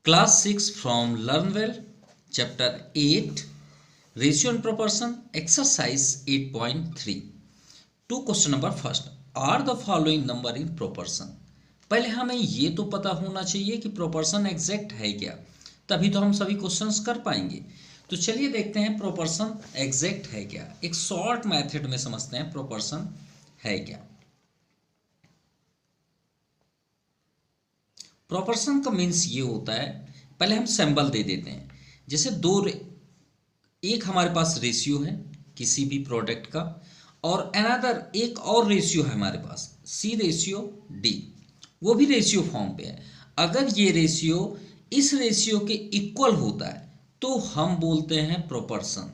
Class 6 from Learnwell, Chapter 8, Ratio and Proportion, Exercise 8.3. To question number first. Are the following number in proportion? पहले हमें ये तो पता होना चाहिए कि प्रोपोर्शन एग्जैक्ट है क्या, तभी तो हम सभी क्वेश्चंस कर पाएंगे। तो चलिए देखते हैं प्रोपोर्शन एग्जैक्ट है क्या। एक शॉर्ट मेथड में समझते हैं प्रोपोर्शन है क्या। प्रोपोर्शन का मीन्स ये होता है, पहले हम सिंबल दे देते हैं। जैसे एक हमारे पास रेशियो है किसी भी प्रोडक्ट का, और अनदर एक और रेशियो है हमारे पास सी रेशियो डी, वो भी रेशियो फॉर्म पे है। अगर ये रेशियो इस रेशियो के इक्वल होता है तो हम बोलते हैं प्रोपोर्शन।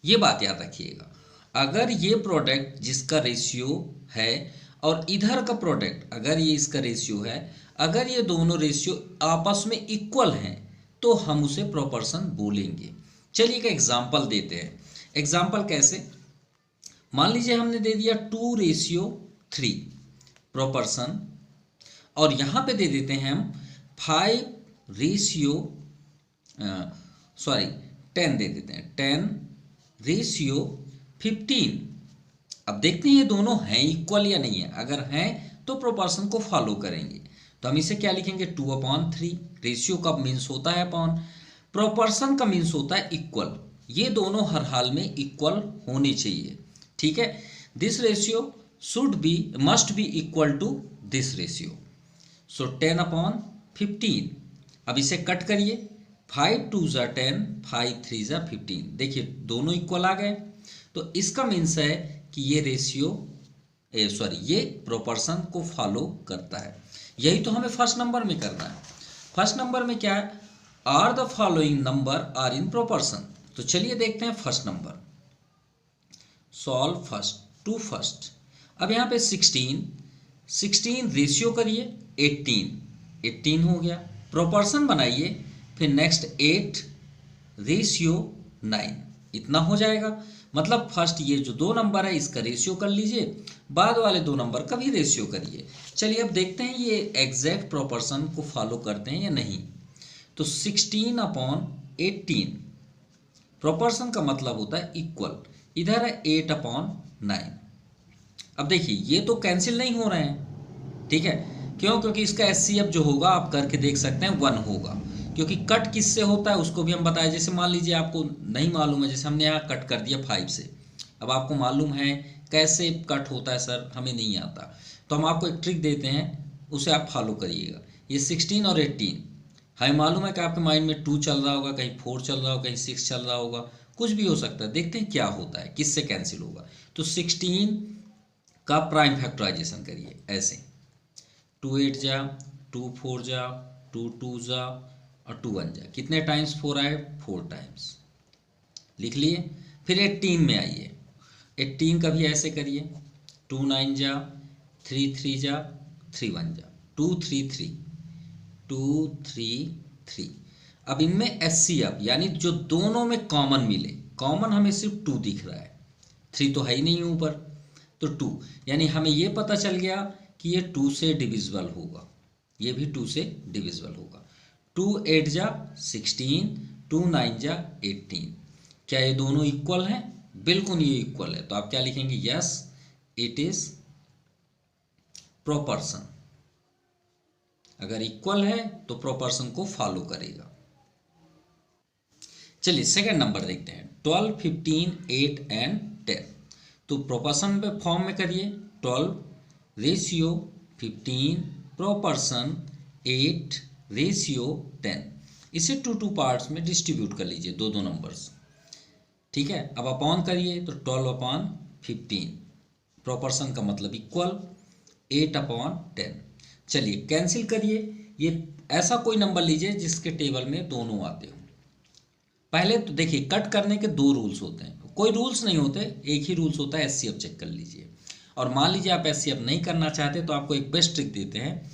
ये बात याद रखिएगा, अगर ये प्रोडक्ट जिसका रेशियो है और इधर का प्रोडक्ट अगर ये इसका रेशियो है, अगर ये दोनों रेशियो आपस में इक्वल हैं तो हम उसे प्रोपोर्शन बोलेंगे। चलिए एक एग्जांपल देते हैं। एग्जांपल कैसे, मान लीजिए हमने दे दिया 2:3 प्रोपोर्शन, और यहाँ पे दे देते हैं हम 10 दे देते हैं 10:15। अब देखते हैं ये दोनों हैं इक्वल या नहीं है। अगर हैं तो प्रोपोर्शन को फॉलो करेंगे। तो हम इसे क्या लिखेंगे 2/3। रेशियो का मीन्स होता है अपॉन, प्रोपोर्शन का मीन्स होता है इक्वल। ये दोनों हर हाल में इक्वल होने चाहिए, ठीक है। This ratio must be equal to this ratio. So 10/15। अब इसे कट करिए, 5 2 10, 5 3 15। देखिए दोनों इक्वल आ गए। तो इसका मीन्स है कि ये ये प्रोपोर्शन को फॉलो करता है। यही तो हमें फर्स्ट नंबर में करना है। फर्स्ट नंबर में क्या है, are the following number are in proportion. तो चलिए देखते हैं first number. Solve first two first. अब यहाँ पे 16 रेशियो करिए 18 हो गया। प्रोपोर्शन बनाइए, फिर नेक्स्ट 8 रेशियो 9, इतना हो जाएगा। मतलब फर्स्ट ये जो 2 नंबर है इसका रेशियो कर लीजिए, बाद वाले 2 नंबर का भी रेशियो करिए। चलिए अब देखते हैं ये एग्जैक्ट प्रोपोर्शन को फॉलो करते हैं या नहीं। तो 16/18 प्रोपोर्शन का मतलब होता है इक्वल। इधर है 8/9। अब देखिए ये तो कैंसिल नहीं हो रहे हैं, ठीक है। क्यों? क्योंकि इसका एचसीएफ जो होगा आप करके देख सकते हैं 1 होगा, क्योंकि कट किससे होता है उसको भी हम बताएं। जैसे मान लीजिए आपको नहीं मालूम है, जैसे हमने यहाँ कट कर दिया 5 से। अब आपको मालूम है कैसे कट होता है, सर हमें नहीं आता, तो हम आपको एक ट्रिक देते हैं, उसे आप फॉलो करिएगा। ये 16 और 18 हमें मालूम है कि आपके माइंड में 2 चल रहा होगा, कहीं 4 चल रहा होगा, कहीं 6 चल रहा होगा, कुछ भी हो सकता है। देखते हैं क्या होता है, किससे कैंसिल होगा। तो 16 का प्राइम फैक्टराइजेशन करिए ऐसे, 2 8 जा, 2 4 जा, 2 2 जा और 2 1 जा। कितने टाइम्स 4 आए? 4 टाइम्स। लिख लिए। फिर 18 में आइए, 18 का भी ऐसे करिए, 2 9 जा, 3 3 जा, 3 1 जा, 2 3 3, 2 3 3। अब इनमें एचसीएफ यानी जो दोनों में कॉमन मिले, कॉमन हमें सिर्फ 2 दिख रहा है, 3 तो है ही नहीं ऊपर, तो 2, यानी हमें ये पता चल गया कि ये 2 से डिविजिबल होगा, ये भी 2 से डिविजिबल होगा। 2 8 जा 16, 2 9 जा 18। क्या ये दोनों इक्वल हैं? बिल्कुल ये इक्वल है। तो आप क्या लिखेंगे? Yes it is proportion. अगर इक्वल है तो प्रोपोर्शन को फॉलो करेगा। चलिए सेकंड नंबर देखते हैं, 12 15 8 एंड 10। तो प्रोपोर्शन पे फॉर्म में करिए, 12 रेशियो 15 प्रोपोर्शन 8 रेशियो 10। इसे 2 पार्ट्स में डिस्ट्रीब्यूट कर लीजिए, 2 नंबर्स, ठीक है। अब अपॉन करिए, तो 12/15 प्रोपोर्शन का मतलब इक्वल, 8/10। चलिए कैंसिल करिए। ये ऐसा कोई नंबर लीजिए जिसके टेबल में दोनों आते हो। पहले तो देखिए कट करने के 2 रूल्स होते हैं, कोई रूल्स नहीं होते, एक ही रूल्स होता है, एचसीएफ चेक कर लीजिए। और मान लीजिए आप एचसीएफ नहीं करना चाहते तो आपको एक बेस्ट ट्रिक देते हैं।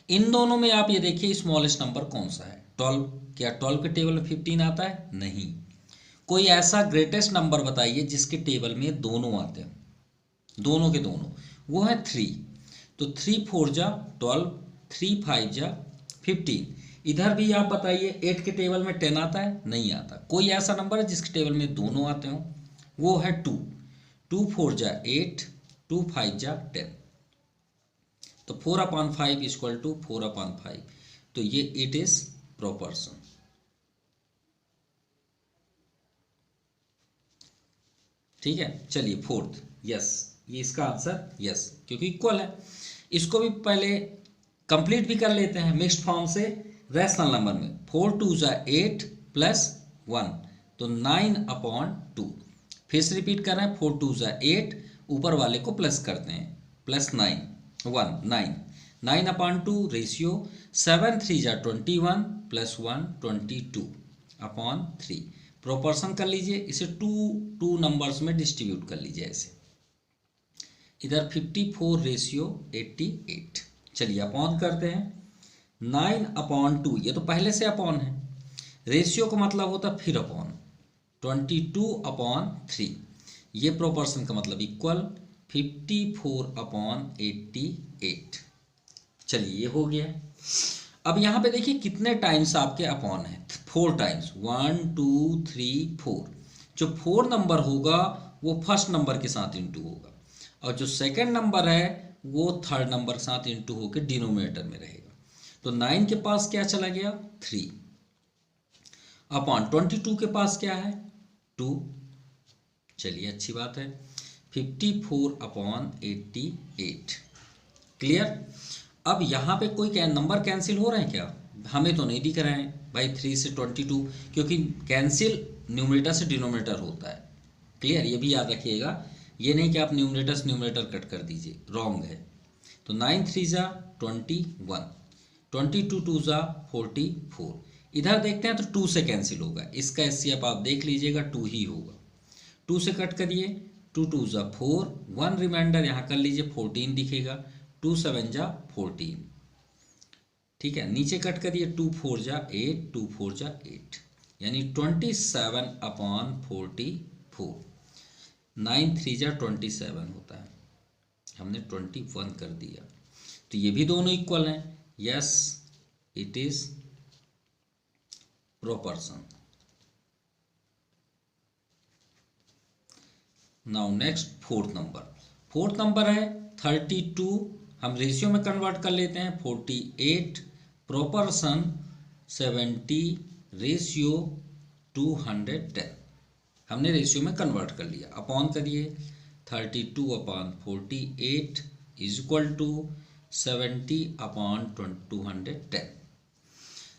इन दोनों में आप ये देखिए स्मॉलेस्ट नंबर कौन सा है, 12। क्या 12 के टेबल में 15 आता है? नहीं। कोई ऐसा ग्रेटेस्ट नंबर बताइए जिसके टेबल में दोनों आते हैं, दोनों के दोनों, वो है 3। तो 3 4 जा 12, 3 5 जा 15। इधर भी आप बताइए 8 के टेबल में 10 आता है? नहीं आता। कोई ऐसा नंबर है जिसके टेबल में दोनों आते हो? वो है 2। 2 4 जा 8, 2 5 जा 10, तो 4/5 इक्वल टू 4/5, तो ये इट इज प्रोपोर्शन। ठीक है, चलिए फोर्थ, यस, ये इसका आंसर यस, क्योंकि इक्वल है। इसको भी पहले कंप्लीट भी कर लेते हैं मिक्स्ड फॉर्म से रैशनल नंबर में। 4 2 जा 8 प्लस 1, तो 9/2। फिर से रिपीट कर रहे हैं, 4 2 जा 8, ऊपर वाले को प्लस करते हैं, प्लस 9 रेशियो 7 3 जा 21 प्लस 1 22/3। प्रोपोर्शन कर लीजिए, इसे 2 नंबर्स में डिस्ट्रीब्यूट कर लीजिए ऐसे। इधर 54 रेशियो 88। चलिए अपॉन करते हैं, 9/2, ये तो पहले से अपॉन है। रेशियो का मतलब होता है फिर अपॉन, 22/3। ये प्रोपोर्शन का मतलब इक्वल 54/88। चलिए ये हो गया। अब यहाँ पे देखिए कितने टाइम्स आपके अपॉन है, 4 टाइम्स, 1 2 3 4। जो 4 नंबर होगा वो फर्स्ट नंबर के साथ इंटू होगा, और जो सेकंड नंबर है वो थर्ड नंबर के साथ इंटू होकर डिनोमिनेटर में रहेगा। तो 9 के पास क्या चला गया, 3, अपॉन 22 के पास क्या है, 2। चलिए अच्छी बात है, 54/88। क्लियर। अब यहाँ पे कोई नंबर कैंसिल हो रहे हैं क्या? हमें तो नहीं दिख रहे हैं भाई, 3 से 22, क्योंकि कैंसिल न्यूमरेटर से डिनोमिनेटर होता है। क्लियर, ये भी याद रखिएगा, ये नहीं कि आप न्यूमरेटर से न्यूमरेटर कट कर दीजिए, रॉन्ग है। तो 9 3 जा 21, 22 2 जा 44। इधर देखते हैं तो 2 से कैंसिल होगा, इसका एचसीएफ आप देख लीजिएगा, 2 ही होगा। 2 से कट करिए, 2 2 जा 4, 1 रिमाइंडर यहाँ कर लीजिए, 14 दिखेगा, 2 7 जा 14। ठीक है, नीचे कट करिए, 2 4 जा 8, 2 4 जा 8, यानी 27/44। 9 3 जा 27 होता है, हमने 21 कर दिया, तो ये भी दोनों इक्वल हैं। Yes, it is proportion. Now next fourth number है 32। हम रेशियो में कन्वर्ट कर लेते हैं, 48 प्रोपोर्शन 70 रेशियो 210। हमने रेशियो में कन्वर्ट कर लिया, अपॉन करिए, 32/48 इज इक्वल टू 70/210।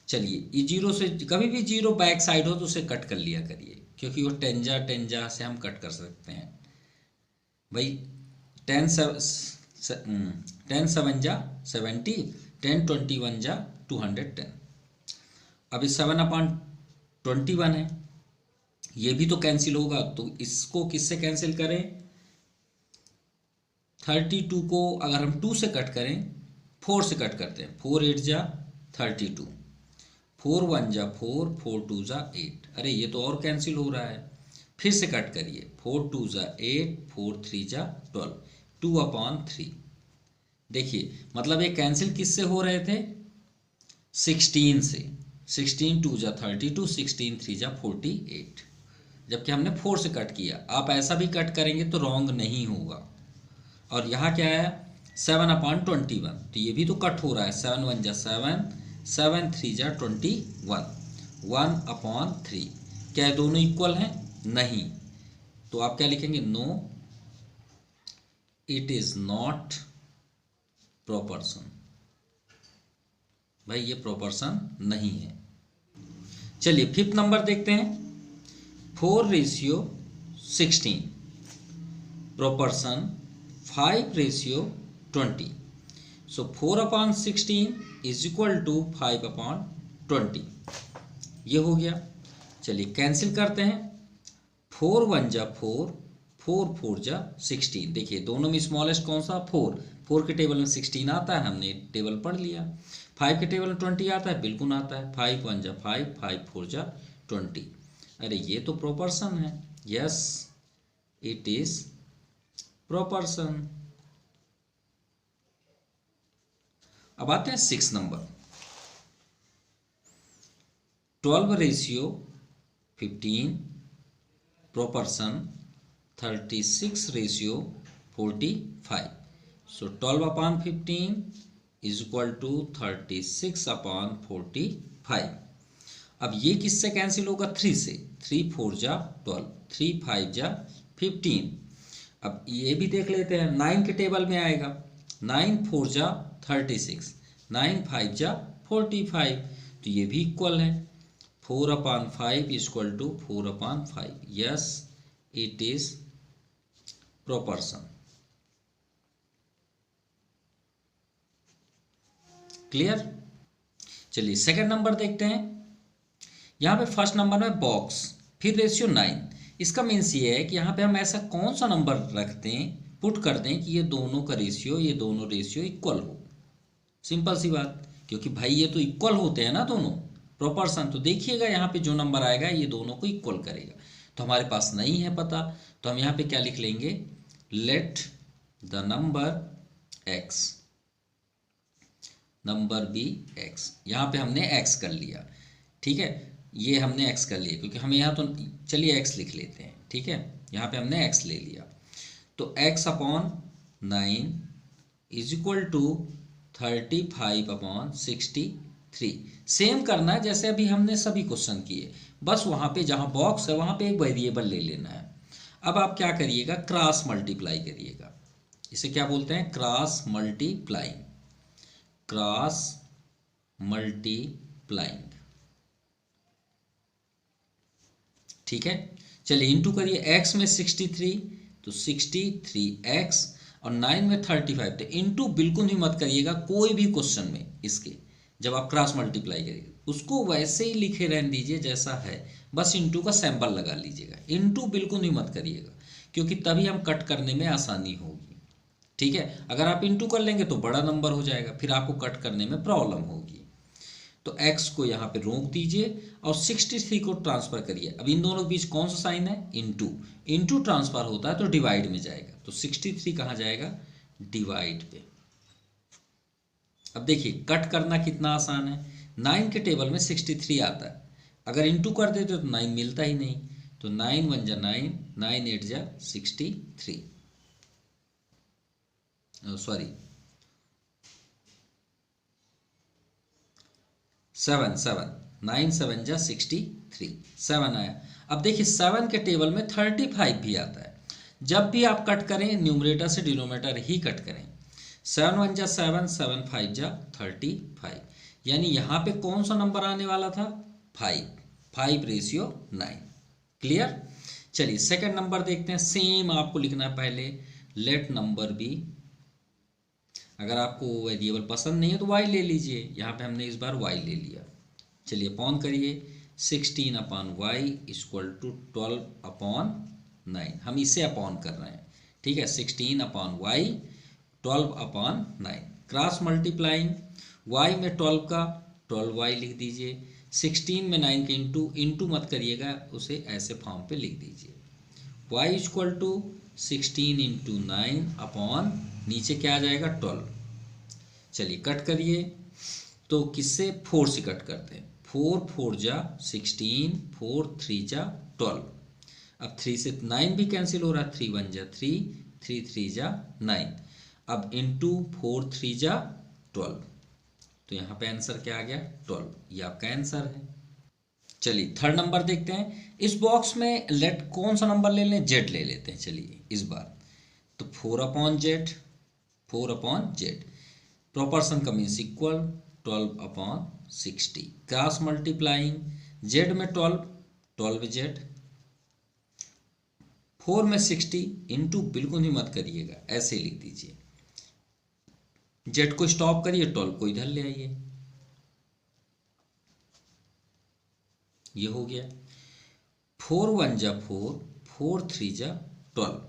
चलिए, ये जीरो से कभी भी जीरो बैक साइड हो तो उसे कट कर लिया करिए, क्योंकि वो टेंजा से हम कट कर सकते हैं भाई। 10 7 जा 70, 10 21 जा 210। अभी 7/21 है, ये भी तो कैंसिल होगा, तो इसको किससे कैंसिल करें, 32 को अगर हम 2 से कट करें, 4 से कट करते हैं, 4 8 जा 32, 4 1 जा 4, 4 2 जा 8। अरे ये तो और कैंसिल हो रहा है, फिर से कट करिए, 4 2 जा 8, 4 3 जा 12, 2/3। देखिए मतलब ये कैंसिल किससे हो रहे थे, 16 से, 16 2 जा 32, 16 3 जा 48, जबकि हमने 4 से कट किया। आप ऐसा भी कट करेंगे तो रॉन्ग नहीं होगा। और यहाँ क्या है, 7/21, तो ये भी तो कट हो रहा है, 7 1 जा 7, 7 3 जा 21, 1/3। क्या ये दोनों इक्वल हैं? नहीं। तो आप क्या लिखेंगे, no it is not proportion. भाई ये प्रोपोर्शन नहीं है। चलिए फिफ्थ नंबर देखते हैं, 4 ratio 16 proportion 5 ratio 20। So 4/16 is equal to 5/20। ये हो गया। चलिए कैंसिल करते हैं, 4 1 जा 4, 4 4 जा 16। देखिए दोनों में स्मॉलेस्ट कौन सा, 4 के टेबल में 16 आता है, हमने टेबल पढ़ लिया। 5 के टेबल में 20 आता है, बिल्कुल आता है, 5 1 जा 5, 5 4 जा 20। अरे ये तो प्रोपोर्शन है। Yes, it is proportion. अब आते हैं 6 number. 12/15 proportion 36/45. So 12/15 is equal to 36/45. अब ये किससे कैंसिल होगा? 3 से। 3 4 जा 12, 3 5 जा 15। अब ये भी देख लेते हैं, 9 के टेबल में आएगा। 9 4 जा 36, 9 5 जा 45, तो ये भी इक्वल है। 4/5 is equal to 4/5। Yes, it is proportion. Clear? चलिए सेकंड नंबर देखते हैं। यहाँ पे फर्स्ट नंबर में बॉक्स, फिर रेशियो 9। इसका मीन्स ये है कि यहाँ पे हम ऐसा कौन सा नंबर रखते हैं, पुट कर दें कि ये दोनों का रेशियो, ये दोनों रेशियो इक्वल हो। सिंपल सी बात, क्योंकि भाई ये तो इक्वल होते हैं ना दोनों, प्रोपोर्शन। तो देखिएगा यहाँ पे जो नंबर आएगा ये दोनों को इक्वल करेगा। तो हमारे पास नहीं है पता, तो हम यहाँ पे क्या लिख लेंगे? Let the number x, number b x. यहाँ पे हमने एक्स कर लिया, ठीक है, ये हमने x कर लिया, क्योंकि हमें यहाँ तो, चलिए x लिख लेते हैं, ठीक है। यहाँ पे हमने x ले लिया, तो x/9 is equal to 35/63। Same करना है जैसे अभी हमने सभी क्वेश्चन किए, बस वहाँ पे जहाँ बॉक्स है वहाँ पे एक वेरिएबल ले लेना है। अब आप क्या करिएगा? क्रॉस मल्टीप्लाई करिएगा। इसे क्या बोलते हैं? Cross multiplying. क्रॉस मल्टीप्लाइंग, ठीक है। चलिए इंटू करिए। x में 63 तो 63x और 9 में 35। तो इंटू बिल्कुल ही मत करिएगा कोई भी क्वेश्चन में इसके, जब आप क्रॉस मल्टीप्लाई करिए उसको वैसे ही लिखे रहने दीजिए जैसा है, बस इंटू का सैंपल लगा लीजिएगा। इंटू बिल्कुल ही मत करिएगा, क्योंकि तभी हम कट करने में आसानी होगी, ठीक है। अगर आप इंटू कर लेंगे तो बड़ा नंबर हो जाएगा, फिर आपको कट करने में प्रॉब्लम होगी। तो x को यहाँ पे रोक दीजिए और 63 को ट्रांसफर करिए। अब इन दोनों के बीच कौन सा साइन है? इंटू। इंटू ट्रांसफर होता है तो डिवाइड में जाएगा, तो 63 कहाँ जाएगा? डिवाइड पे। अब देखिए कट करना कितना आसान है। 9 के टेबल में 63 आता है, अगर इंटू कर देते तो 9 मिलता ही नहीं। तो 9 1 जा 9, 9 8 जा 63, सॉरी 7 9 7 जा 63, 7 आया। अब देखिए 7 के टेबल में 35 भी आता है। जब भी आप कट करें न्यूमरेटर से डिनोमिनेटर ही कट करें। 7 1 जा 7, 7 5 जा 35, यानी यहाँ पे कौन सा नंबर आने वाला था? 5/9। क्लियर? चलिए सेकंड नंबर देखते हैं। सेम आपको लिखना है पहले, लेट नंबर बी। अगर आपको वेरिएबल पसंद नहीं है तो y ले लीजिए, यहाँ पे हमने इस बार y ले लिया। चलिए अपॉन करिए। 16/y equal to 12/9। हम इसे अपॉन कर रहे हैं, ठीक है। 16/y 12/9। क्रॉस मल्टीप्लाइंग, y में 12 का 12y लिख दीजिए। 16 में 9 के इंटू मत करिएगा, उसे ऐसे फॉर्म पे लिख दीजिए। y इक्वल टू 16 × 9 नीचे क्या आ जाएगा? 12। चलिए कट करिए, तो किससे? 4 से कट करते हैं। 4 4 जा 16, 4 3 जा 12। अब 3 से 9 भी कैंसिल हो रहा है। 3 1 जा 3, 3 3 जा 9। अब इंटू 4 3 जा 12, तो यहाँ पे आंसर क्या आ गया? 12। ये आपका आंसर है। चलिए थर्ड नंबर देखते हैं। इस बॉक्स में लेट कौन सा नंबर ले लें? जेड ले लेते हैं चलिए इस बार। तो 4/z, 4/z। प्रोपोर्शन का means equal, 12/60। Cross multiplying, Z में 12, 12z। 4 में 60, इंटू बिल्कुल ही मत करिएगा, ऐसे लिख दीजिए। जेड को स्टॉप करिए, 12 को इधर ले आइए, ये हो गया। 4 1 जा 4, 4 3 जा 12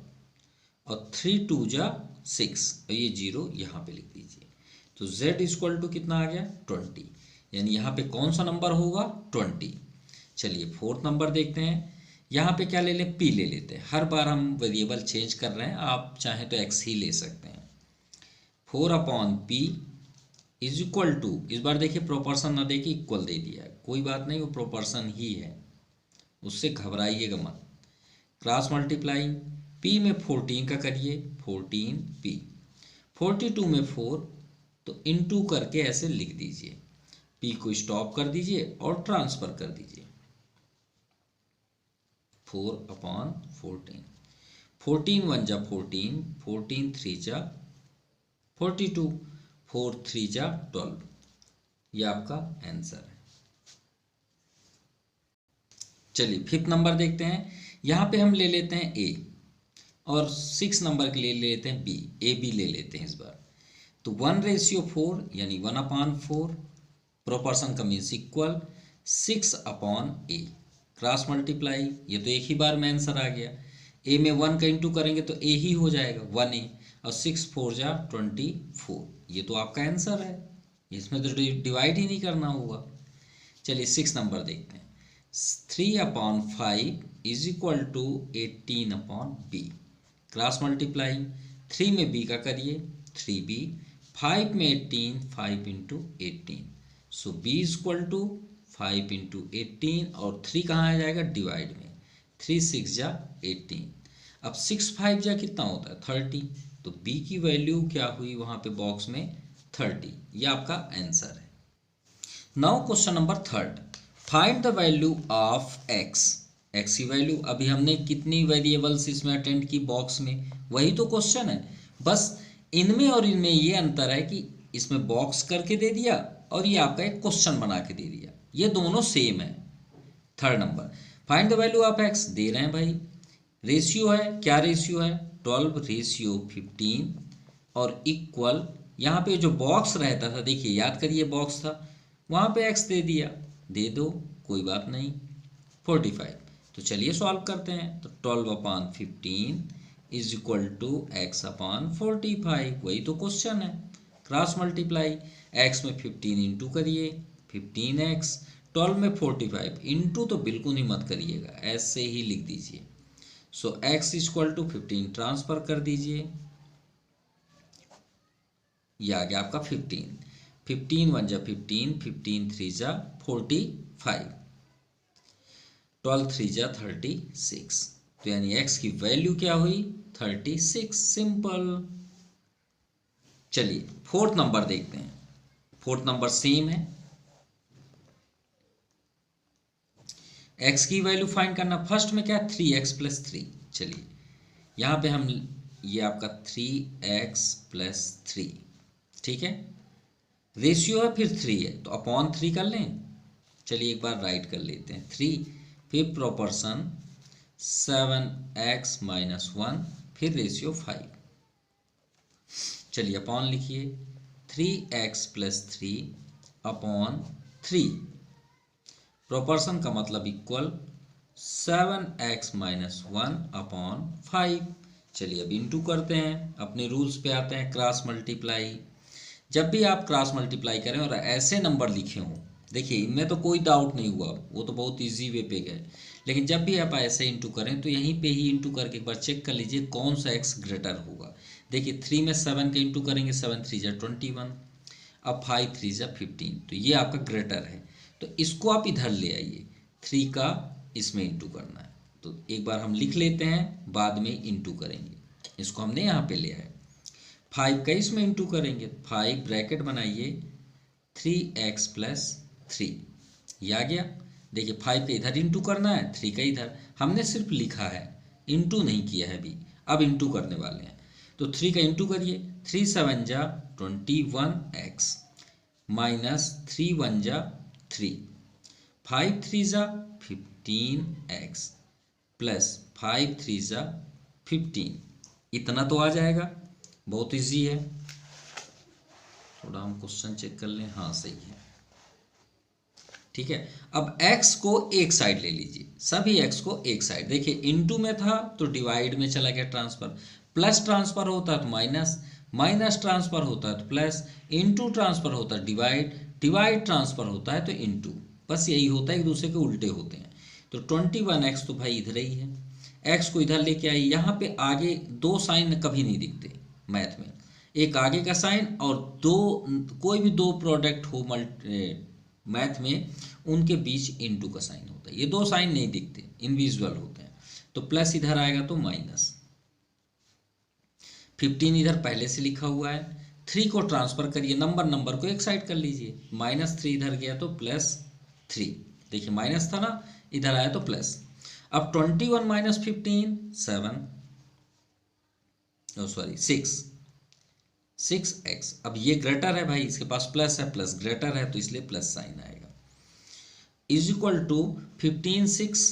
और 3 2 जा 6, और ये 0 यहाँ पे लिख दीजिए। तो z इक्वल टू कितना आ गया? 20। यानी यहाँ पे कौन सा नंबर होगा? 20। चलिए फोर्थ नंबर देखते हैं। यहाँ पे क्या ले लें? p ले लेते हैं। हर बार हम वेरिएबल चेंज कर रहे हैं, आप चाहें तो x ही ले सकते हैं। 4/p इज इक्वल टू, इस बार देखिए प्रोपोर्शन ना देके इक्वल दे दिया है, कोई बात नहीं, वो प्रोपोर्शन ही है, उससे घबराइएगा मत। क्रॉस मल्टीप्लाई, p में 14 का करिए 14p, 42 में 4, तो इनटू करके ऐसे लिख दीजिए, p को स्टॉप कर दीजिए और ट्रांसफर कर दीजिए 4/14, 14 1 जा 14, 14 3 जा 42, 4 3 जा 12, ये आपका आंसर है। चलिए 5th नंबर देखते हैं। यहाँ पे हम ले लेते हैं ए, और 6 नंबर के लिए ले लेते हैं बी, ए बी ले लेते हैं इस बार। तो 1/4 यानी 1/4, प्रोपोर्शन का means equal, 6/a, cross multiply, ये तो एक ही बार में आंसर आ गया। ए में 1 का इंटू करेंगे तो ए ही हो जाएगा 1a, और 6 4 जा 24, ये तो आपका आंसर है, इसमें तो डिवाइड ही नहीं करना होगा। चलिए 6 नंबर देखते हैं। 3/5 is equal to 18/b, cross multiply, 3 में b का करिए 3b, 5 में 18, 5 into 18, so b is equal to 5 into 18, और 3 कहाँ आ जाएगा डिवाइड में, 3 6 जा 18, अब 6 5 जा कितना होता है 30, तो b की वैल्यू क्या हुई वहाँ पे बॉक्स में 30, ये आपका आंसर है। Now question number 3, find the value of x, x की वैल्यू, अभी हमने कितनी वेरिएबल्स इसमें अटेंड की बॉक्स में, वही तो क्वेश्चन है, बस इनमें और इनमें ये अंतर है कि इसमें बॉक्स करके दे दिया और ये आपका एक क्वेश्चन बना के दे दिया, ये दोनों सेम है। 3rd number, find the value of x, दे रहे हैं भाई, रेशियो है, क्या रेशियो है 12/15, और इक्वल, यहाँ पे जो बॉक्स रहता था देखिए याद करिए बॉक्स था, वहाँ पे x दे दिया, दे दो कोई बात नहीं, 45, तो चलिए सॉल्व करते हैं। तो 12/15 इज इक्वल टू x/45, वही तो क्वेश्चन है। क्रॉस मल्टीप्लाई, x में 15 इंटू करिए 15x, 12 में 45 इंटू तो बिल्कुल ही मत करिएगा, ऐसे ही लिख दीजिए, सो x इक्वल टू 15 ट्रांसफर कर दीजिए, ये आ गया आपका 15, 15 1 जा 15, 15 3 जा 45, 12 3 जा 36, तो यानी x की वैल्यू क्या हुई 36, सिंपल। चलिए 4th नंबर देखते हैं। 4th नंबर सेम है, x की वैल्यू फाइंड करना, फर्स्ट में क्या 3x + 3, चलिए यहाँ पे हम, ये आपका 3x + 3, ठीक है, रेशियो है फिर 3 है तो अपॉन 3 कर लें, चलिए एक बार राइट कर लेते हैं 3, फिर प्रोपोर्शन 7x - 1, फिर रेशियो 5, चलिए अपॉन लिखिए 3x + 3 अपॉन 3, प्रोपोर्शन का मतलब इक्वल 7x - 1 अपॉन 5, चलिए अब इंटू करते हैं, अपने रूल्स पे आते हैं, क्रॉस मल्टीप्लाई। जब भी आप क्रॉस मल्टीप्लाई करें और ऐसे नंबर लिखे हों, देखिए इनमें तो कोई डाउट नहीं हुआ, वो तो बहुत इजी वे पे गए, लेकिन जब भी आप ऐसे इंटू करें तो यहीं पे ही इंटू करके एक बार चेक कर लीजिए कौन सा x ग्रेटर होगा। देखिए 3 में 7 का इंटू करेंगे, 7 3 जा 21, अब 5 3 जा 15, तो ये आपका ग्रेटर है, तो इसको आप इधर ले आइए, 3 का इसमें इंटू करना है, तो एक बार हम लिख लेते हैं, बाद में इंटू करेंगे, इसको हमने यहाँ पे ले आया, 5 का इसमें इंटू करेंगे, 5 ब्रैकेट बनाइए 3x + 3, ये आ गया। देखिए 5 का इधर इंटू करना है, 3 का इधर, हमने सिर्फ लिखा है, इंटू नहीं किया है अभी, अब इंटू करने वाले हैं, तो 3 का इंटू करिए, 3 7 जा 21x माइनस 3 1 जा 3, 5 3 जा 15x प्लस 5 3 जा 15, इतना तो आ जाएगा, बहुत इजी है। थोड़ा हम क्वेश्चन चेक कर लें, हाँ सही है, ठीक है। अब x को एक साइड ले लीजिए, सभी x को एक साइड, देखिए इनटू में था तो डिवाइड में चला गया ट्रांसफर, प्लस ट्रांसफर होता है तो माइनस, माइनस ट्रांसफर होता है तो प्लस, इनटू ट्रांसफर होता है डिवाइड, डिवाइड ट्रांसफर होता है तो इनटू, बस यही होता है, एक दूसरे के उल्टे होते हैं। तो 21x तो भाई इधर ही है, x को इधर लेके आई, यहाँ पे आगे दो साइन कभी नहीं दिखते मैथ में, एक आगे का साइन और दो, कोई भी दो प्रोडक्ट हो मैथ में, उनके बीच इनटू का साइन होता है। ये दो साइन नहीं दिखते, इनविजिबल होते हैं। तो प्लस इधर आएगा तो माइनस। 15 इधर पहले से लिखा हुआ है, 3 को ट्रांसफर करिए, नंबर को एक साइड कर लीजिए, -3 इधर गया तो +3। देखिए माइनस था ना, इधर आया तो प्लस। अब 21 - 15 7, सॉरी 6x। अब ये ग्रेटर है भाई, इसके पास प्लस है, प्लस ग्रेटर है तो इसलिए प्लस साइन आएगा। Is equal to 15 6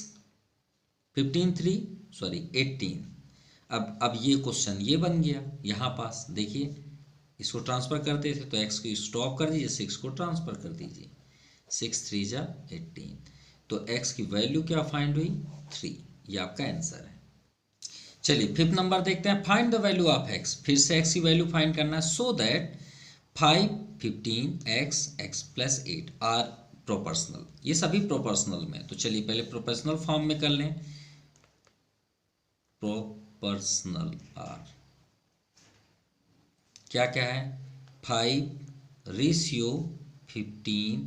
15 3 sorry 18। अब ये क्वेश्चन ये बन गया यहाँ पास। देखिए इसको ट्रांसफर करते थे तो x को स्टॉप कर दीजिए, 6 को ट्रांसफर कर दीजिए, 6 3 जा 18। तो x की वैल्यू क्या फाइंड हुई? 3। ये आपका आंसर है। चलिए 5th नंबर देखते हैं। Find the value of x। फिर से x की वैल्यू फाइंड करना है। So that 5 15 x plus 8 are proportional. ये सभी प्रोपोर्शनल में। तो चलिए पहले प्रोपोर्शनल फॉर्म में कर लें। प्रोपोर्शनल आर क्या क्या है? 5 ratio 15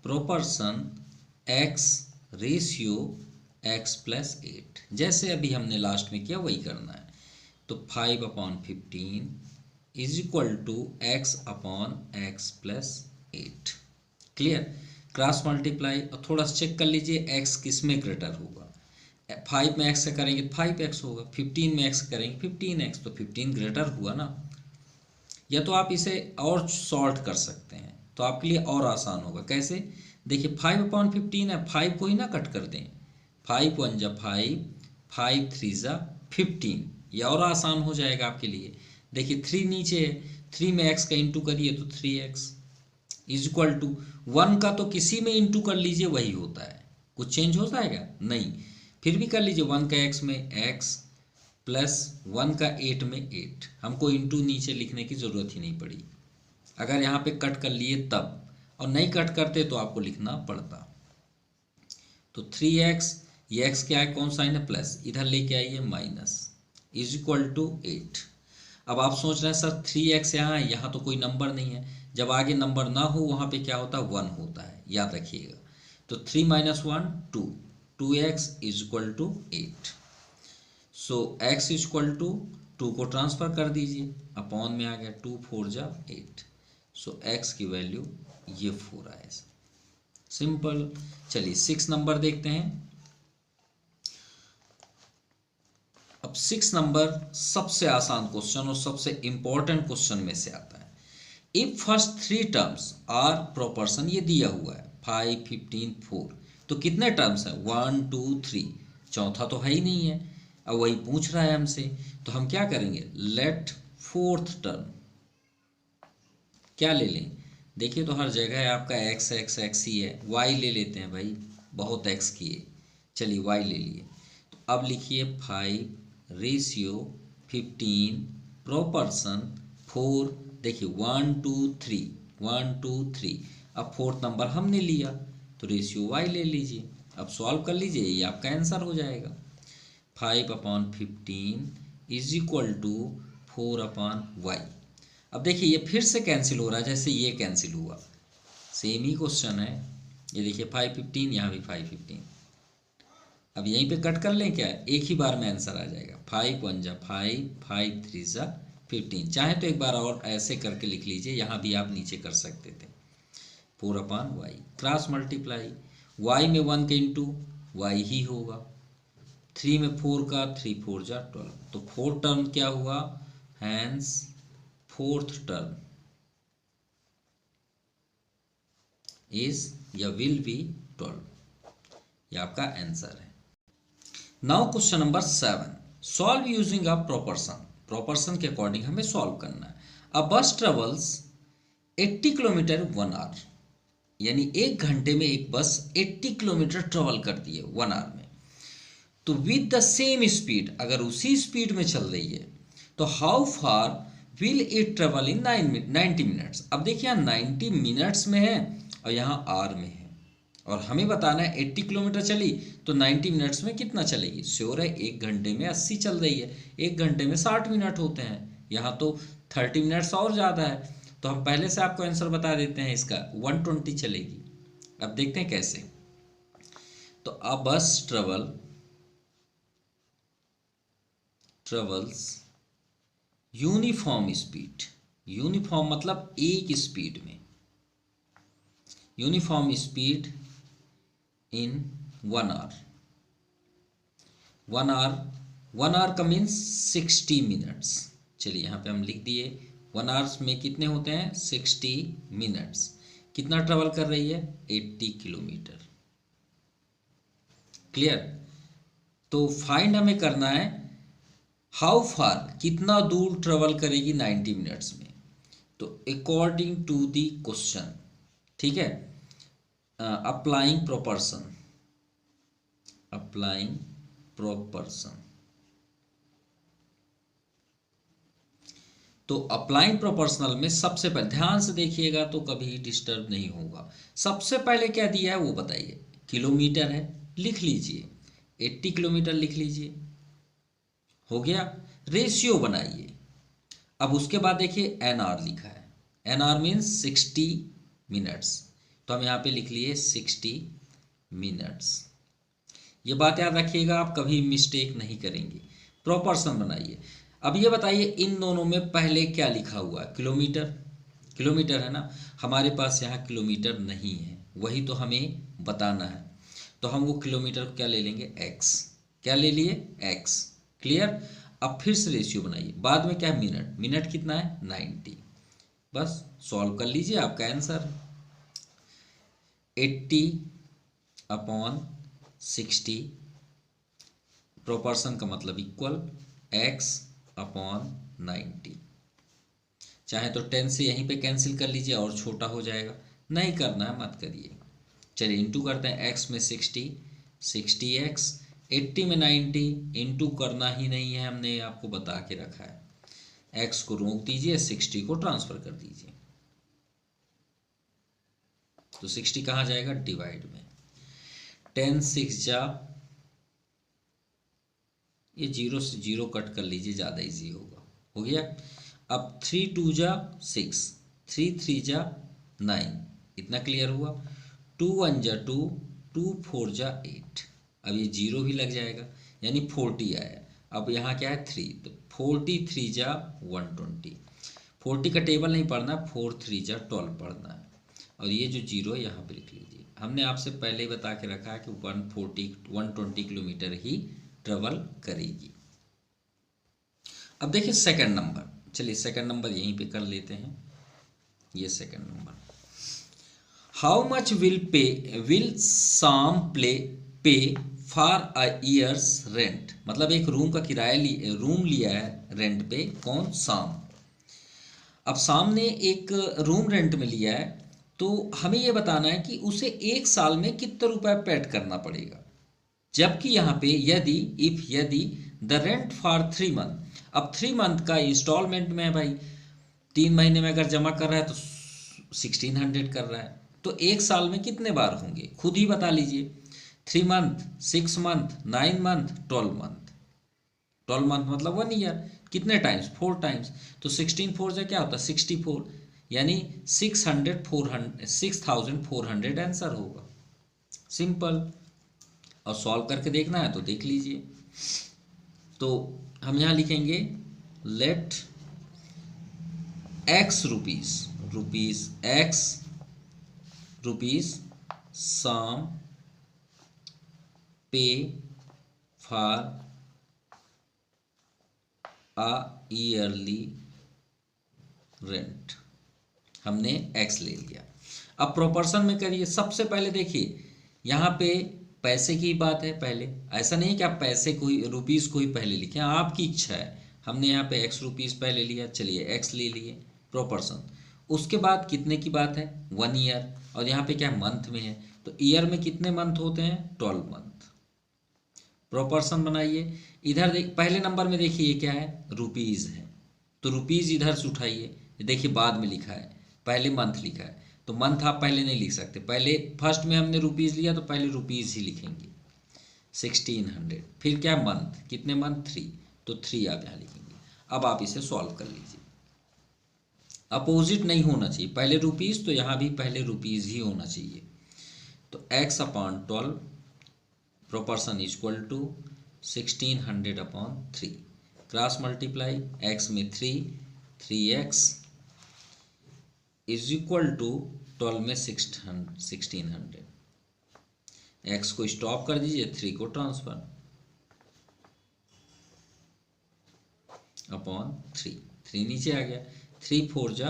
proportion x ratio x plus 8। जैसे अभी हमने लास्ट में किया वही करना है। तो 5/15 is equal to x upon x plus 8। Clear? Cross multiply और थोड़ा सा चेक कर लीजिए x किस में ग्रेटर होगा। 5 में x से करेंगे तो 5x होगा, 15 में x करेंगे 15x, तो 15 ग्रेटर हुआ ना। या तो आप इसे और सॉल्ट कर सकते हैं तो आपके लिए और आसान होगा। कैसे? देखिए 5/15 है, 5 को ही ना कट कर दें, 5 1 जा 5, 5 3 जा 15। ये और आसान हो जाएगा आपके लिए। देखिए 3 नीचे है, 3 में x का इंटू करिए तो 3x इज इक्वल टू 1 का तो किसी में इंटू कर लीजिए वही होता है, कुछ चेंज हो जाएगा नहीं। फिर भी कर लीजिए 1 का x में x प्लस 1 का 8 में 8। हमको इंटू नीचे लिखने की ज़रूरत ही नहीं पड़ी। अगर यहाँ पे कट कर लिए तब, और नहीं कट करते तो आपको लिखना पड़ता। तो 3x, ये x क्या है, कौन साइन है? प्लस, इधर लेके आइए माइनस, इज इक्वल टू 8। अब आप सोच रहे हैं सर 3x यहाँ है, यहाँ तो कोई नंबर नहीं है। जब आगे नंबर ना हो वहाँ पे क्या होता है? 1 होता है, याद रखिएगा। तो 3 - 1 2, 2x is equal to 8। So x is equal to 2 को ट्रांसफर कर दीजिए, अपॉन में आ गया 2 4 जा 8। सो x की वैल्यू ये 4 आए। सिंपल। चलिए 6 नंबर देखते हैं। अब 6 नंबर सबसे आसान क्वेश्चन और सबसे इंपॉर्टेंट क्वेश्चन में से आता है। If first 3 terms are proportion, ये दिया हुआ है 5 15 4, तो कितने टर्म्स हैं? 1 2 3, चौथा तो है ही नहीं है। अब वही पूछ रहा है हमसे, तो हम क्या करेंगे? लेट 4th टर्म क्या ले लें? देखिए तो हर जगह है आपका x ही है, y ले लेते हैं भाई, बहुत x किए। चलिए y ले लिए। तो अब लिखिए 5 रेशियो 15 प्रोपोर्शन 4। देखिए 1 2 3 1 2 3। अब 4th नंबर हमने लिया तो रेशियो y ले लीजिए। अब सॉल्व कर लीजिए, ये आपका आंसर हो जाएगा। 5/15 इज इक्वल टू 4/y। अब देखिए ये फिर से कैंसिल हो रहा है, जैसे ये कैंसिल हुआ। सेम ही क्वेश्चन है। ये देखिए 5 15, यहाँ भी 5 15। अब यहीं पे कट कर लें क्या? एक ही बार में आंसर आ जाएगा। 5 1 जा 5, 5 3 जा 15। चाहे तो एक बार और ऐसे करके लिख लीजिए, यहाँ भी आप नीचे कर सकते थे। 4/y क्रॉस मल्टीप्लाई, y में 1 के इंटू y ही होगा, 3 में 4 का 3 4 जा 12। तो 4 टर्म क्या हुआ? हैंस 4th टर्म इज या विल बी 12। ये आपका आंसर है। Now question number 7, solve using a proportion. Proportion के अकॉर्डिंग हमें सॉल्व करना है। अ बस ट्रेवल्स 80 किलोमीटर 1 आवर, यानी 1 घंटे में एक बस 80 किलोमीटर ट्रेवल करती है 1 आवर में। तो विद द सेम स्पीड, अगर उसी स्पीड में चल रही है तो how far will it travel in 90 minutes. अब देखिए यहाँ 90 मिनट्स में है और यहाँ आर में है, और हमें बताना है 80 किलोमीटर चली तो 90 मिनट्स में कितना चलेगी। श्योर है 1 घंटे में 80 चल रही है, 1 घंटे में 60 मिनट होते हैं। यहाँ तो 30 मिनट्स और ज़्यादा है, तो हम पहले से आपको आंसर बता देते हैं, इसका 120 चलेगी। अब देखते हैं कैसे। तो अ बस ट्रेवल्स यूनिफॉर्म स्पीड, यूनिफॉर्म मतलब एक स्पीड में, uniform speed in 1 hour. 1 hour का मीन्स 60 मिनट्स। चलिए यहाँ पे हम लिख दिए 1 आवर्स में कितने होते हैं 60 मिनट्स। कितना ट्रेवल कर रही है 80 किलोमीटर। क्लियर। तो फाइंड हमें करना है हाउ फार, कितना दूर ट्रेवल करेगी 90 मिनट्स में। तो अकॉर्डिंग टू द क्वेश्चन, ठीक है, अप्लाइंग प्रोपोर्शन, अप्लाइंग प्रोपोर्शन। तो अप्लाइंग प्रोपोर्शनल में सबसे पहले ध्यान से देखिएगा तो कभी डिस्टर्ब नहीं होगा। सबसे पहले क्या दिया है वो बताइए। किलोमीटर है, लिख लीजिए 80 किलोमीटर लिख लीजिए, हो गया। रेशियो बनाइए। अब उसके बाद देखिए एन आर लिखा है, एन आर मीन्स 60 मिनट्स, तो हम यहाँ पे लिख लिए 60 मिनट्स। ये बात याद रखिएगा, आप कभी मिस्टेक नहीं करेंगे। प्रोपोर्शन बनाइए। अब ये बताइए इन दोनों में पहले क्या लिखा हुआ है, किलोमीटर, किलोमीटर है ना, हमारे पास यहाँ किलोमीटर नहीं है, वही तो हमें बताना है। तो हम वो किलोमीटर को क्या ले लेंगे x, क्या ले लिए x। क्लियर। अब फिर से रेशियो बनाइए, बाद में क्या है मिनट, मिनट कितना है 90। बस सॉल्व कर लीजिए, आपका आंसर 80/60, प्रोपोर्शन का मतलब इक्वल x/90। चाहे तो 10 से यहीं पे कैंसिल कर लीजिए और छोटा हो जाएगा, नहीं करना है मत करिए। चलिए इंटू करते हैं, x में 60, 60x, 80 में 90, इंटू करना ही नहीं है, हमने आपको बता के रखा है। x को रोक दीजिए, 60 को ट्रांसफर कर दीजिए, तो 60 कहाँ जाएगा डिवाइड में। 10 6 जा, ये 0 से 0 कट कर लीजिए, ज़्यादा इजी होगा, हो गया। अब 3 2 जा 6, 3 3 जा 9, इतना क्लियर हुआ। 2 1 जा 2, 2 4 जा 8, अब ये 0 भी लग जाएगा, यानी 40 आया। अब यहाँ क्या है 3, तो 43 जा 120, 40 का टेबल नहीं पढ़ना, 4 3 जा 12 पढ़ना है, और ये जो 0 है यहाँ पे लिख लीजिए। हमने आपसे पहले ही बता के रखा है कि 120 किलोमीटर ही ट्रेवल करेगी। अब देखिए सेकंड नंबर, चलिए सेकंड नंबर यहीं पे कर लेते हैं। ये second number, how much will साम पे फॉर अ ईयर्स रेंट, मतलब एक रूम का किराया रूम लिया है रेंट पे, कौन शाम। अब शाम ने एक रूम रेंट में लिया है, तो हमें यह बताना है कि उसे 1 साल में कितना रुपया पेड करना पड़ेगा। जबकि यहाँ पे यदि द रेंट फॉर 3 मंथ, अब 3 मंथ का इंस्टॉलमेंट में है भाई, 3 महीने में अगर जमा कर रहा है तो 1600 कर रहा है, तो 1 साल में कितने बार होंगे खुद ही बता लीजिए। 3 month, 6 month, 9 month, 12 month, 12 month मतलब 1 ईयर, कितने टाइम्स 4 टाइम्स, तो 16 4 से क्या होता है 64, यानी 6400 आंसर होगा। सिंपल। और सॉल्व करके देखना है तो देख लीजिए। तो हम यहाँ लिखेंगे लेट x रुपीस सम पे फॉर अ ईयरली रेंट, हमने x ले लिया। अब प्रोपोर्शन में करिए। सबसे पहले देखिए यहाँ पे पैसे की बात है पहले, ऐसा नहीं कि आप पैसे को ही रुपीज़ को ही पहले लिखें, आपकी इच्छा है। हमने यहाँ पे x रुपीज़ पहले लिया, चलिए x ले लिए प्रोपोर्शन। उसके बाद कितने की बात है 1 ईयर, और यहाँ पे क्या मंथ में है, तो ईयर में कितने मंथ होते हैं 12 मंथ। प्रोपोर्शन बनाइए। इधर पहले नंबर में देखिए ये क्या है रुपीज़ है, तो रुपीज़ इधर से उठाइए, देखिए बाद में लिखा है, पहले मंथ लिखा है, तो मंथ आप पहले नहीं लिख सकते, पहले फर्स्ट में हमने रुपीज़ लिया तो पहले रुपीज़ ही लिखेंगे 1600। फिर क्या मंथ, कितने मंथ 3, तो 3 आप यहाँ लिखेंगे। अब आप इसे सॉल्व कर लीजिए। अपोजिट नहीं होना चाहिए, पहले रुपीज़ तो यहाँ भी पहले रुपीज़ ही होना चाहिए। तो x upon 12 proportion equal to 1600 upon 3, cross multiply x में 3x इज इक्वल टू 12 में 1600, x को स्टॉप कर दीजिए, 3 को ट्रांसफर अपॉन 3 नीचे आ गया, 3 4 जा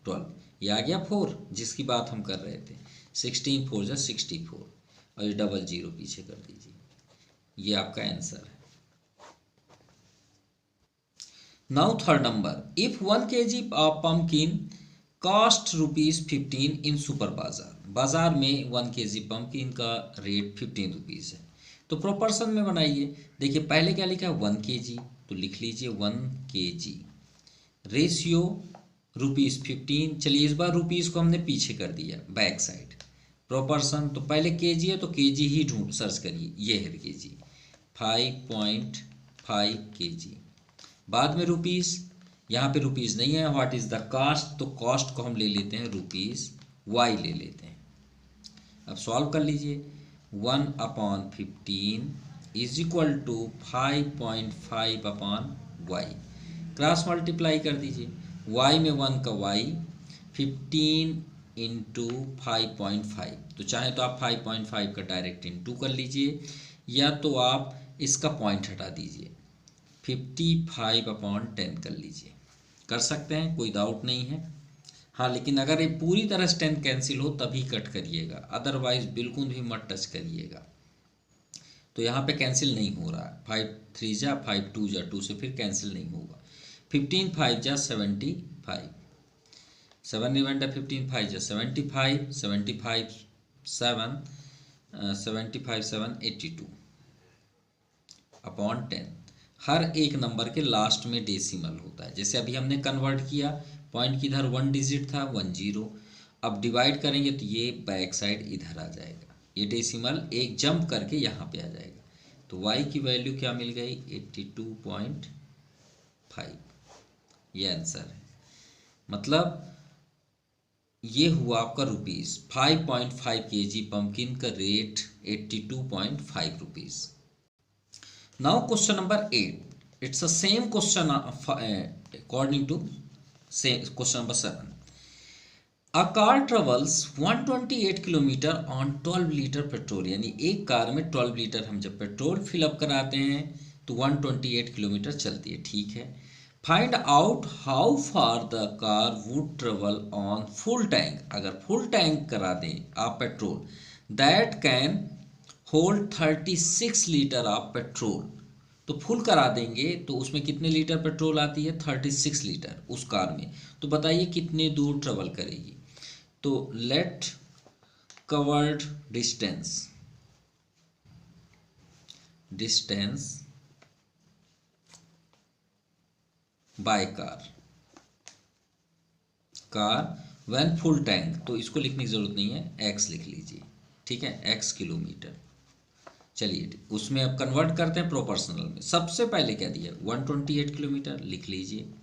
12, ये आ गया 4 जिसकी बात हम कर रहे थे, 16 4 जा 64 और ये डबल जीरो पीछे कर दीजिए, ये आपका आंसर है। Now third number, if 1 kg of pumpkin cost ₹15 in super बाजार, बाजार में 1 kg पम्पकिन का रेट 15 रुपीज़ है, तो प्रोपोर्शन में बनाइए। देखिए पहले क्या लिखा है 1 kg, तो लिख लीजिए 1 kg, रेशियो ₹15, चलिए इस बार रुपीज़ को हमने पीछे कर दिया बैक साइड, प्रोपोर्शन तो पहले kg है तो kg ही ढूंढ सर्च करिए, ये है kg 5.5 kg, बाद में रुपीज़, यहाँ पे रुपीज़ नहीं है, व्हाट इज़ द कास्ट, तो कॉस्ट को हम ले लेते हैं रुपीज़, वाई ले लेते हैं। अब सॉल्व कर लीजिए, 1 upon 15 is equal to 5.5 upon y, cross multiply कर दीजिए, y में 1 का y, 15 इंटू 5.5, तो चाहे तो आप 5.5 का डायरेक्ट इंटू कर लीजिए, या तो आप इसका पॉइंट हटा दीजिए, 55 अपॉन 10 कर लीजिए, कर सकते हैं, कोई डाउट नहीं है। हाँ लेकिन अगर ये पूरी तरह से 10 कैंसिल हो तभी कट करिएगा, अदरवाइज बिल्कुल भी मत टच करिएगा। तो यहाँ पे कैंसिल नहीं हो रहा है, 5 3 जा 5 2 जा 2 से फिर कैंसिल नहीं होगा, 15 5 जा 75, 7 रिमाइंडर 15 5 जा 75, 75 7 75 7 82 अपॉन 10, हर एक नंबर के लास्ट में डेसिमल होता है, जैसे अभी हमने कन्वर्ट किया, पॉइंट की इधर 1 डिजिट था 10, अब डिवाइड करेंगे तो ये बैक साइड इधर आ जाएगा, ये डेसिमल एक जंप करके यहाँ पे आ जाएगा, तो y की वैल्यू क्या मिल गई 82.5, ये आंसर है। मतलब ये हुआ आपका रुपीज़ 5.5 kg पम्पकिन का rate 82.5 rupees. Now question number 8. It's the same question according to same question number 7. A car travels 128 kilometre on 12 litre petrol, यानी एक कार में 12 लीटर हम जब पेट्रोल फिलअप कराते हैं तो 128 किलोमीटर चलती है, ठीक है। Find out how far the car would travel on full tank, अगर फुल टैंक करा दें आप petrol, that can hold 36 litre of petrol, तो फुल करा देंगे तो उसमें कितने लीटर पेट्रोल आती है 36 लीटर उस कार में, तो बताइए कितने दूर ट्रेवल करेगी। तो let covered distance by car when full tank, तो इसको लिखने की जरूरत नहीं है, x लिख लीजिए, ठीक है, x किलोमीटर। चलिए उसमें अब कन्वर्ट करते हैं प्रोपोर्शनल में, सबसे पहले क्या दिया 128 किलोमीटर लिख लीजिए,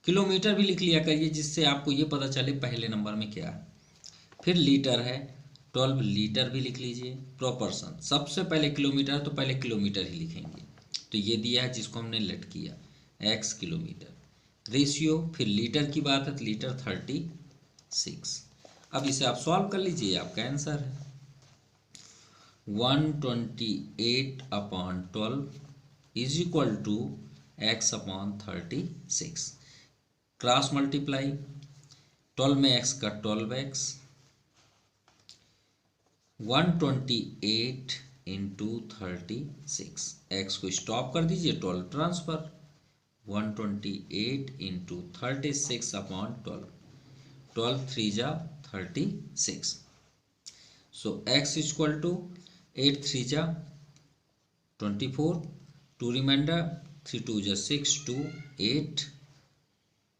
किलोमीटर भी लिख लिया करिए जिससे आपको ये पता चले पहले नंबर में क्या है, फिर लीटर है 12 लीटर भी लिख लीजिए, प्रोपोर्शन सबसे पहले किलोमीटर तो पहले किलोमीटर ही लिखेंगे, तो ये दिया है जिसको हमने लेट किया x किलोमीटर, रेशियो फिर लीटर की बात है तो लीटर 36, अब इसे आप सॉल्व कर लीजिए, आपका आंसर है 128 upon 12 is equal to x upon 36, cross multiply 12 में x का 12x, 128 इंटू 36, x को स्टॉप कर दीजिए 12 ट्रांसफर, 128 इंटू 36 अपॉन 12, 12 3 जा 36, सो x इक्वल टू 8 3 जा 24, 2 रिमाइंडर 3 2 जा 6 2 8,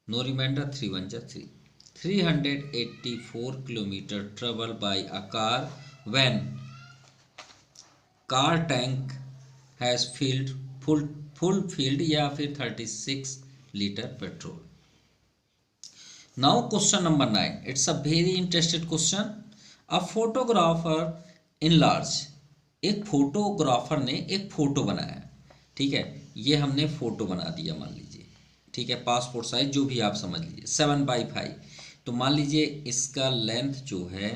नो रिमाइंडर 3 1 जा 3, 384 kilometre travel by a car when car tank has full field या फिर 36 litre petrol. Now question number 9, it's a very interested question. A photographer in large, एक photographer ने एक photo बनाया, ठीक है, ये हमने फोटो बना दिया मान लीजिए, ठीक है, पासपोर्ट साइज जो भी आप समझ लीजिए 7x5। तो मान लीजिए इसका लेंथ जो है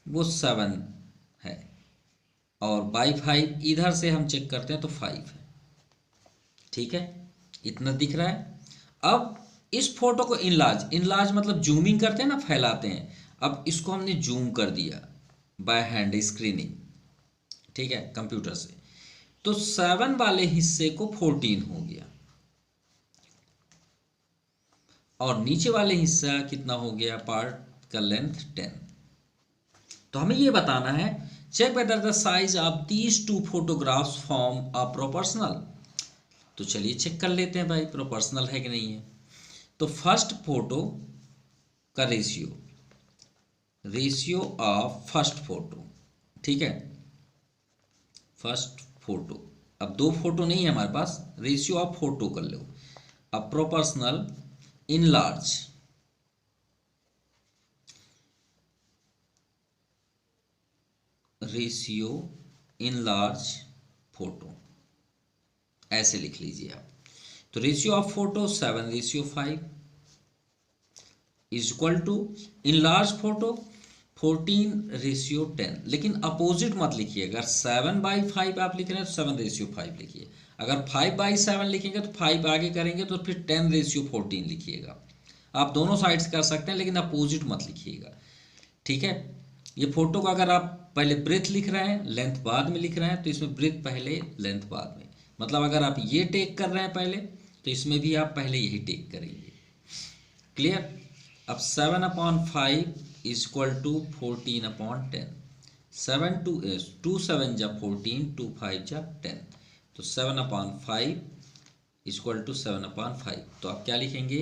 वो 7 है और बाई 5 इधर से हम चेक करते हैं तो 5 है, ठीक है, इतना दिख रहा है। अब इस फोटो को इनलार्ज, इनलार्ज मतलब जूमिंग करते हैं ना, फैलाते हैं, अब इसको हमने जूम कर दिया बाय हैंड स्क्रीनिंग, ठीक है, कंप्यूटर से, तो 7 वाले हिस्से को 14 हो गया और नीचे वाले हिस्सा कितना हो गया, पार्ट का लेंथ 10। तो हमें ये बताना है, check whether the size of these two photographs form a proportional. तो चलिए चेक कर लेते हैं भाई प्रोपोर्शनल है कि नहीं है। तो फर्स्ट फोटो का ratio, ratio of first photo, ठीक है, फर्स्ट फोटो, अब दो फोटो नहीं है हमारे पास, रेशियो ऑफ फोटो कर लो। अब proportional in large, ratio in large photo, ऐसे लिख लीजिए आप। तो ratio of photo 7:5 is equal to in large photo 14:10। लेकिन अपोजिट मत लिखिए, अगर 7/5 आप लिख रहे हैं तो 7:5 लिखिए, अगर 5/7 लिखेंगे तो 5 आगे करेंगे तो फिर 10:14 लिखिएगा। आप दोनों साइड्स कर सकते हैं लेकिन अपोजिट मत लिखिएगा, ठीक है। ये फोटो का अगर आप पहले ब्रेथ लिख रहे हैं, लेंथ बाद में लिख रहे हैं, तो इसमें ब्रेथ पहले लेंथ बाद में, मतलब अगर आप ये टेक कर रहे हैं पहले तो इसमें भी आप पहले यही टेक करेंगे। क्लियर। अब 7/5 इज इक्वल टू 14/10, 2 7 जा 14, 2 5 जा 10, तो 7/5 इज इक्वल टू 7/5। तो आप क्या लिखेंगे,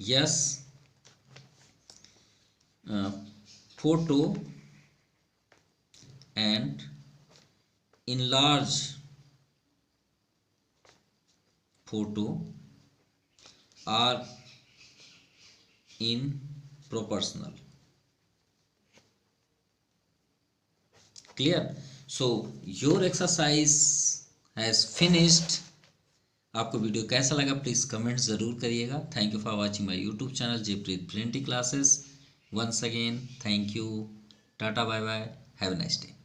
yes photo and enlarge photo are in proportional. Clear? So your exercise has finished. आपको वीडियो कैसा लगा प्लीज़ कमेंट ज़रूर करिएगा। Thank you for watching my YouTube channel Jaypreet printing classes. Once again thank you, tata bye bye, have a nice day.